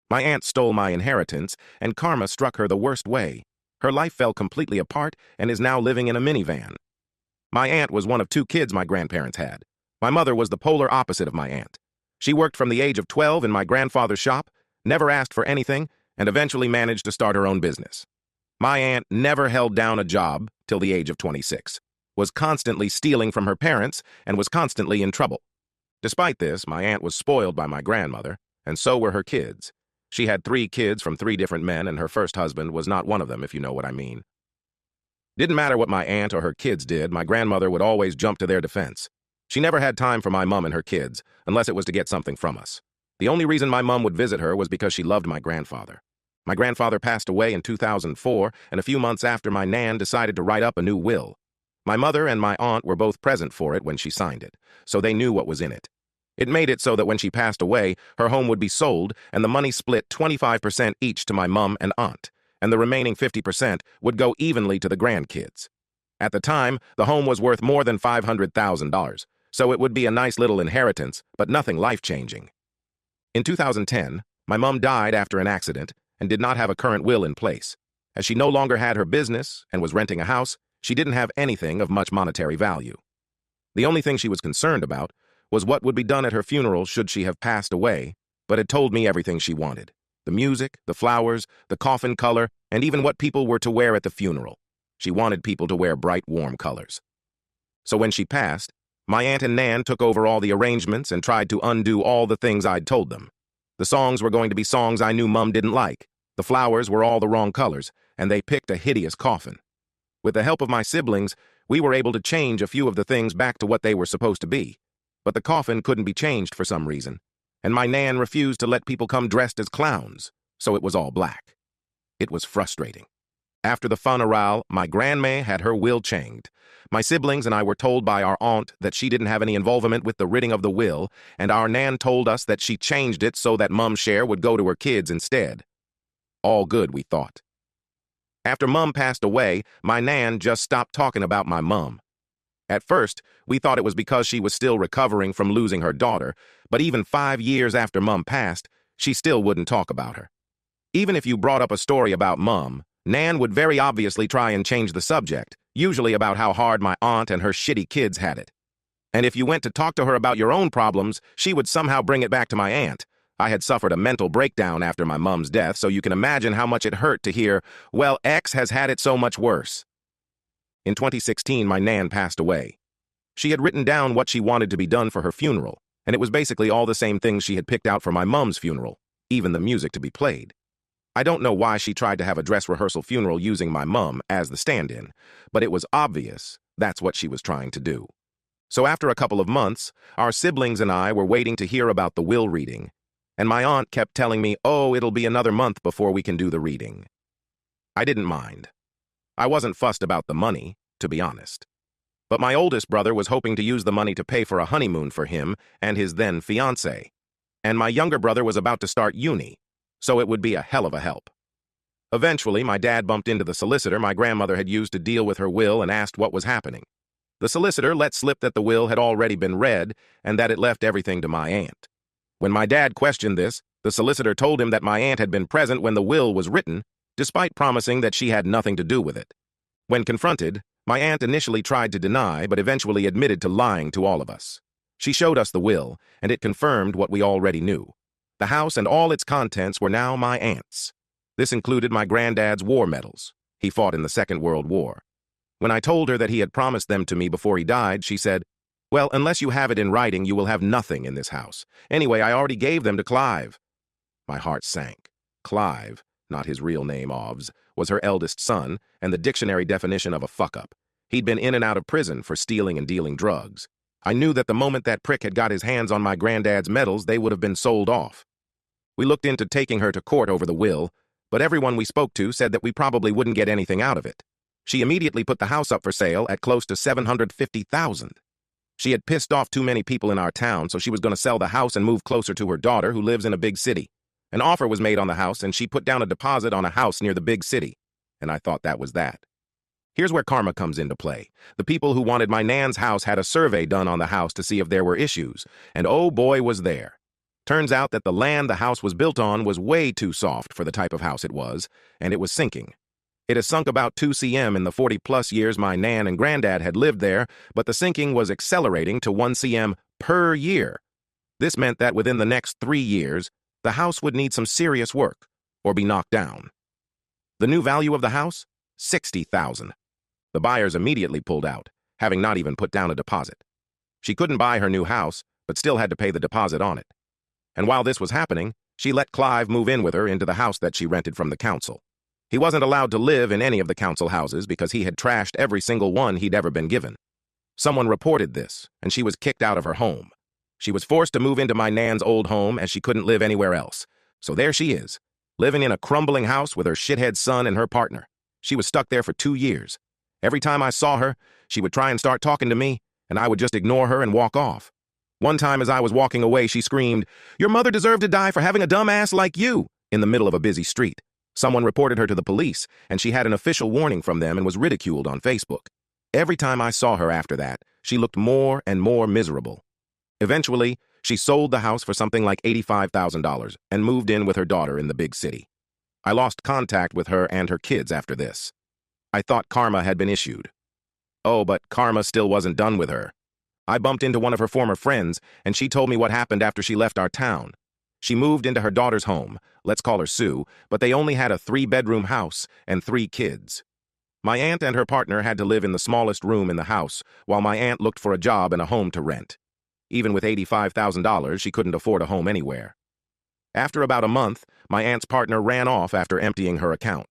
My aunt stole my inheritance, and karma struck her the worst way. Her life fell completely apart and is now living in a minivan. My aunt was one of two kids my grandparents had. My mother was the polar opposite of my aunt. She worked from the age of 12 in my grandfather's shop, never asked for anything, and eventually managed to start her own business. My aunt never held down a job till the age of 26, was constantly stealing from her parents, and was constantly in trouble. Despite this, my aunt was spoiled by my grandmother, and so were her kids. She had 3 kids from 3 different men, and her first husband was not one of them, if you know what I mean. Didn't matter what my aunt or her kids did, my grandmother would always jump to their defense. She never had time for my mom and her kids, unless it was to get something from us. The only reason my mom would visit her was because she loved my grandfather. My grandfather passed away in 2004, and a few months after, my nan decided to write up a new will. My mother and my aunt were both present for it when she signed it, so they knew what was in it. It made it so that when she passed away, her home would be sold and the money split 25% each to my mom and aunt, and the remaining 50% would go evenly to the grandkids. At the time, the home was worth more than $500,000, so it would be a nice little inheritance, but nothing life-changing. In 2010, my mom died after an accident and did not have a current will in place. As she no longer had her business and was renting a house, she didn't have anything of much monetary value. The only thing she was concerned about was what would be done at her funeral should she have passed away, but had told me everything she wanted: the music, the flowers, the coffin color, and even what people were to wear at the funeral. She wanted people to wear bright, warm colors. So when she passed, my aunt and nan took over all the arrangements and tried to undo all the things I'd told them. The songs were going to be songs I knew Mum didn't like. The flowers were all the wrong colors, and they picked a hideous coffin. With the help of my siblings, we were able to change a few of the things back to what they were supposed to be. But the coffin couldn't be changed for some reason, and my nan refused to let people come dressed as clowns, so it was all black. It was frustrating. After the funeral, my grandma had her will changed. My siblings and I were told by our aunt that she didn't have any involvement with the writing of the will, and our nan told us that she changed it so that Mum's share would go to her kids instead. All good, we thought. After Mum passed away, my nan just stopped talking about my mum. At first, we thought it was because she was still recovering from losing her daughter, but even 5 years after Mum passed, she still wouldn't talk about her. Even if you brought up a story about Mum, Nan would very obviously try and change the subject, usually about how hard my aunt and her shitty kids had it. And if you went to talk to her about your own problems, she would somehow bring it back to my aunt. I had suffered a mental breakdown after my mum's death, so you can imagine how much it hurt to hear, well, X has had it so much worse. In 2016, my nan passed away. She had written down what she wanted to be done for her funeral, and it was basically all the same things she had picked out for my mum's funeral, even the music to be played. I don't know why she tried to have a dress rehearsal funeral using my mum as the stand-in, but it was obvious that's what she was trying to do. So after a couple of months, our siblings and I were waiting to hear about the will reading, and my aunt kept telling me, oh, it'll be another month before we can do the reading. I didn't mind. I wasn't fussed about the money, to be honest. But my oldest brother was hoping to use the money to pay for a honeymoon for him and his then-fiancée. And my younger brother was about to start uni, so it would be a hell of a help. Eventually, my dad bumped into the solicitor my grandmother had used to deal with her will and asked what was happening. The solicitor let slip that the will had already been read and that it left everything to my aunt. When my dad questioned this, the solicitor told him that my aunt had been present when the will was written, despite promising that she had nothing to do with it. When confronted, my aunt initially tried to deny, but eventually admitted to lying to all of us. She showed us the will, and it confirmed what we already knew. The house and all its contents were now my aunt's. This included my granddad's war medals. He fought in the Second World War. When I told her that he had promised them to me before he died, she said, well, unless you have it in writing, you will have nothing in this house. Anyway, I already gave them to Clive. My heart sank. Clive, not his real name, Ovs, was her eldest son and the dictionary definition of a fuck-up. He'd been in and out of prison for stealing and dealing drugs. I knew that the moment that prick had got his hands on my granddad's medals, they would have been sold off. We looked into taking her to court over the will, but everyone we spoke to said that we probably wouldn't get anything out of it. She immediately put the house up for sale at close to $750,000. She had pissed off too many people in our town, so she was going to sell the house and move closer to her daughter, who lives in a big city. An offer was made on the house, and she put down a deposit on a house near the big city, and I thought that was that. Here's where karma comes into play. The people who wanted my nan's house had a survey done on the house to see if there were issues, and oh boy was there. Turns out that the land the house was built on was way too soft for the type of house it was, and it was sinking. It has sunk about 2 cm in the 40-plus years my nan and granddad had lived there, but the sinking was accelerating to 1 cm per year. This meant that within the next 3 years, the house would need some serious work or be knocked down. The new value of the house? $60,000. The buyers immediately pulled out, having not even put down a deposit. She couldn't buy her new house, but still had to pay the deposit on it. And while this was happening, she let Clive move in with her into the house that she rented from the council. He wasn't allowed to live in any of the council houses because he had trashed every single one he'd ever been given. Someone reported this, and she was kicked out of her home. She was forced to move into my nan's old home as she couldn't live anywhere else. So there she is, living in a crumbling house with her shithead son and her partner. She was stuck there for 2 years. Every time I saw her, she would try and start talking to me, and I would just ignore her and walk off. One time as I was walking away, she screamed, "Your mother deserved to die for having a dumb ass like you," in the middle of a busy street. Someone reported her to the police, and she had an official warning from them and was ridiculed on Facebook. Every time I saw her after that, she looked more and more miserable. Eventually, she sold the house for something like $85,000 and moved in with her daughter in the big city. I lost contact with her and her kids after this. I thought karma had been issued. Oh, but karma still wasn't done with her. I bumped into one of her former friends, and she told me what happened after she left our town. She moved into her daughter's home, let's call her Sue, but they only had a 3-bedroom house and 3 kids. My aunt and her partner had to live in the smallest room in the house, while my aunt looked for a job and a home to rent. Even with $85,000, she couldn't afford a home anywhere. After about a month, my aunt's partner ran off after emptying her account.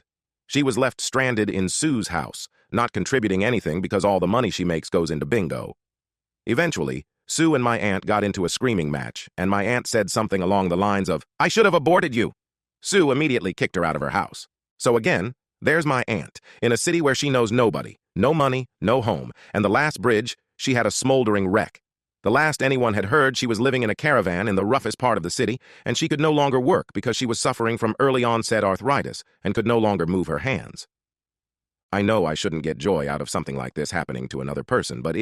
She was left stranded in Sue's house, not contributing anything because all the money she makes goes into bingo. Eventually, Sue and my aunt got into a screaming match, and my aunt said something along the lines of, "I should have aborted you." Sue immediately kicked her out of her house. So again, there's my aunt, in a city where she knows nobody, no money, no home, and the last bridge, she had a smoldering wreck. The last anyone had heard, she was living in a caravan in the roughest part of the city, and she could no longer work because she was suffering from early-onset arthritis and could no longer move her hands. I know I shouldn't get joy out of something like this happening to another person, but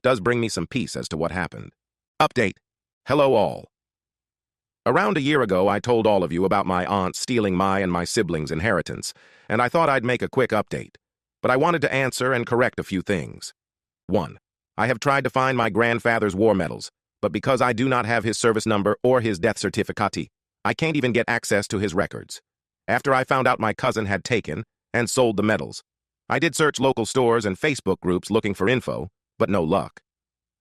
does bring me some peace as to what happened. Update. Hello all. Around a year ago, I told all of you about my aunt stealing my and my siblings' inheritance, and I thought I'd make a quick update. But I wanted to answer and correct a few things. 1. I have tried to find my grandfather's war medals, but because I do not have his service number or his death certificate, I can't even get access to his records. After I found out my cousin had taken and sold the medals, I did search local stores and Facebook groups looking for info, but no luck.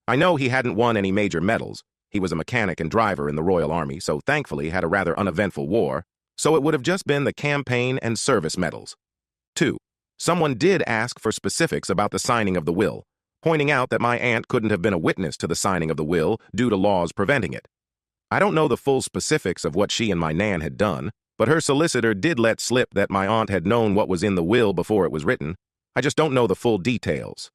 I know he hadn't won any major medals. He was a mechanic and driver in the Royal Army, so thankfully had a rather uneventful war, so it would have just been the campaign and service medals. 2. Someone did ask for specifics about the signing of the will, pointing out that my aunt couldn't have been a witness to the signing of the will due to laws preventing it. I don't know the full specifics of what she and my nan had done, but her solicitor did let slip that my aunt had known what was in the will before it was written. I just don't know the full details.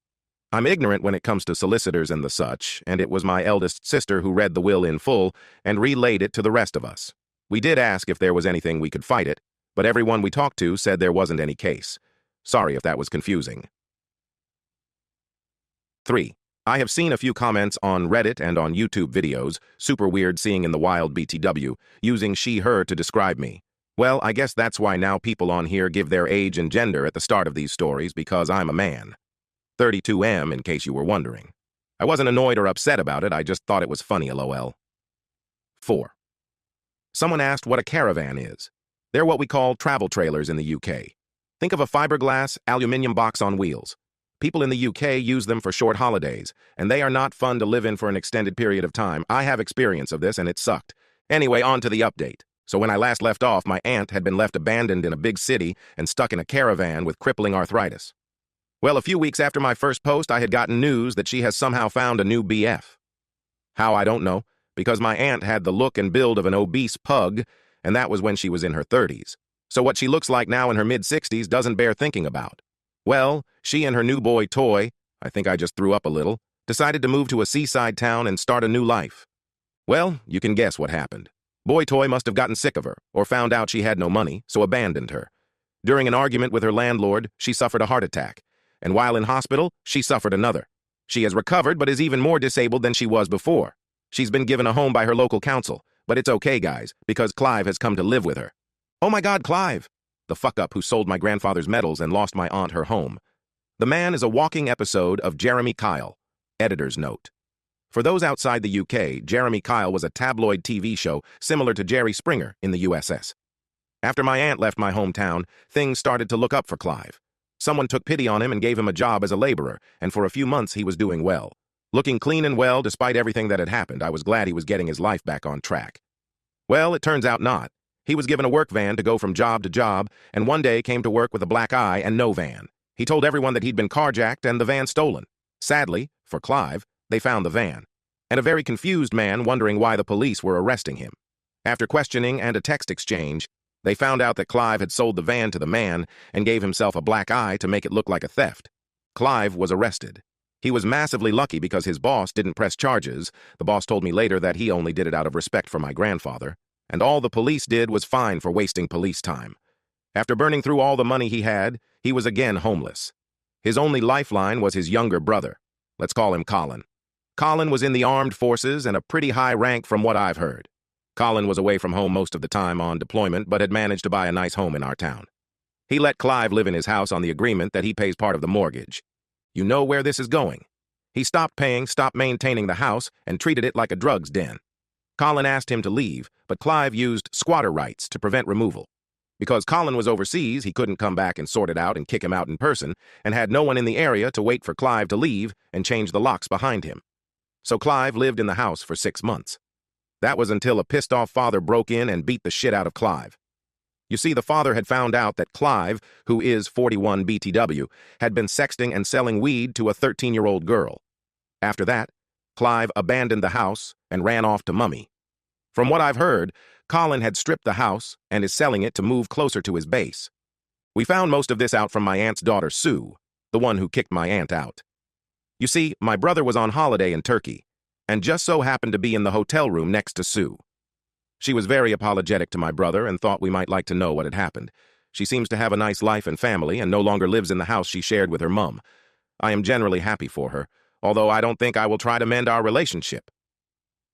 I'm ignorant when it comes to solicitors and the such, and it was my eldest sister who read the will in full and relayed it to the rest of us. We did ask if there was anything we could fight it, but everyone we talked to said there wasn't any case. Sorry if that was confusing. 3. I have seen a few comments on Reddit and on YouTube videos, super weird seeing in the wild BTW, using she/her to describe me. Well, I guess that's why now people on here give their age and gender at the start of these stories, because I'm a man. 32M, in case you were wondering. I wasn't annoyed or upset about it, I just thought it was funny, lol. 4. Someone asked what a caravan is. They're what we call travel trailers in the UK. Think of a fiberglass, aluminium box on wheels. People in the UK use them for short holidays, and they are not fun to live in for an extended period of time. I have experience of this, and it sucked. Anyway, on to the update. So when I last left off, my aunt had been left abandoned in a big city and stuck in a caravan with crippling arthritis. Well, a few weeks after my first post, I had gotten news that she has somehow found a new BF. How, I don't know, because my aunt had the look and build of an obese pug, and that was when she was in her 30s. So what she looks like now in her mid-60s doesn't bear thinking about. Well, she and her new boy, Toy, I think I just threw up a little, decided to move to a seaside town and start a new life. Well, you can guess what happened. Boy Toy must have gotten sick of her, or found out she had no money, so abandoned her. During an argument with her landlord, she suffered a heart attack, and while in hospital, she suffered another. She has recovered, but is even more disabled than she was before. She's been given a home by her local council, But it's okay, guys, because Clive has come to live with her. Oh my God, Clive! The fuck-up who sold my grandfather's medals and lost my aunt her home. The man is a walking episode of Jeremy Kyle. Editor's note. For those outside the UK, Jeremy Kyle was a tabloid TV show similar to Jerry Springer in the USS. After my aunt left my hometown, things started to look up for Clive. Someone took pity on him and gave him a job as a laborer, and for a few months he was doing well. Looking clean and well despite everything that had happened, I was glad he was getting his life back on track. Well, it turns out not. He was given a work van to go from job to job, and one day came to work with a black eye and no van. He told everyone that he'd been carjacked and the van stolen. Sadly, for Clive, they found the van, and a very confused man wondering why the police were arresting him. After questioning and a text exchange, they found out that Clive had sold the van to the man and gave himself a black eye to make it look like a theft. Clive was arrested. He was massively lucky because his boss didn't press charges. The boss told me later that he only did it out of respect for my grandfather, and all the police did was fine for wasting police time. After burning through all the money he had, he was again homeless. His only lifeline was his younger brother. Let's call him Colin. Colin was in the armed forces and a pretty high rank from what I've heard. Colin was away from home most of the time on deployment, but had managed to buy a nice home in our town. He let Clive live in his house on the agreement that he pays part of the mortgage. You know where this is going. He stopped paying, stopped maintaining the house, and treated it like a drugs den. Colin asked him to leave, but Clive used squatter rights to prevent removal. Because Colin was overseas, he couldn't come back and sort it out and kick him out in person, and had no one in the area to wait for Clive to leave and change the locks behind him. So Clive lived in the house for 6 months. That was until a pissed-off father broke in and beat the shit out of Clive. You see, the father had found out that Clive, who is 41 BTW, had been sexting and selling weed to a 13-year-old girl. After that, Clive abandoned the house and ran off to Mummy. From what I've heard, Colin had stripped the house and is selling it to move closer to his base. We found most of this out from my aunt's daughter, Sue, the one who kicked my aunt out. You see, my brother was on holiday in Turkey, and just so happened to be in the hotel room next to Sue. She was very apologetic to my brother and thought we might like to know what had happened. She seems to have a nice life and family and no longer lives in the house she shared with her mum. I am generally happy for her, although I don't think I will try to mend our relationship.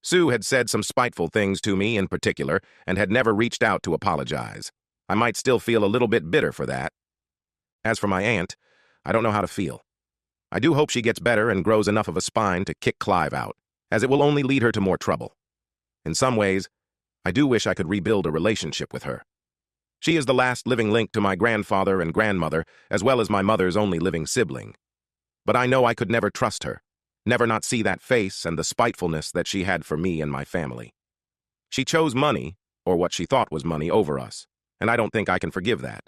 Sue had said some spiteful things to me in particular and had never reached out to apologize. I might still feel a little bit bitter for that. As for my aunt, I don't know how to feel. I do hope she gets better and grows enough of a spine to kick Clive out, as it will only lead her to more trouble. In some ways, I do wish I could rebuild a relationship with her. She is the last living link to my grandfather and grandmother, as well as my mother's only living sibling. But I know I could never trust her, never not see that face and the spitefulness that she had for me and my family. She chose money, or what she thought was money, over us, and I don't think I can forgive that.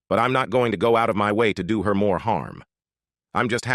But I'm not going to go out of my way to do her more harm. I'm just happy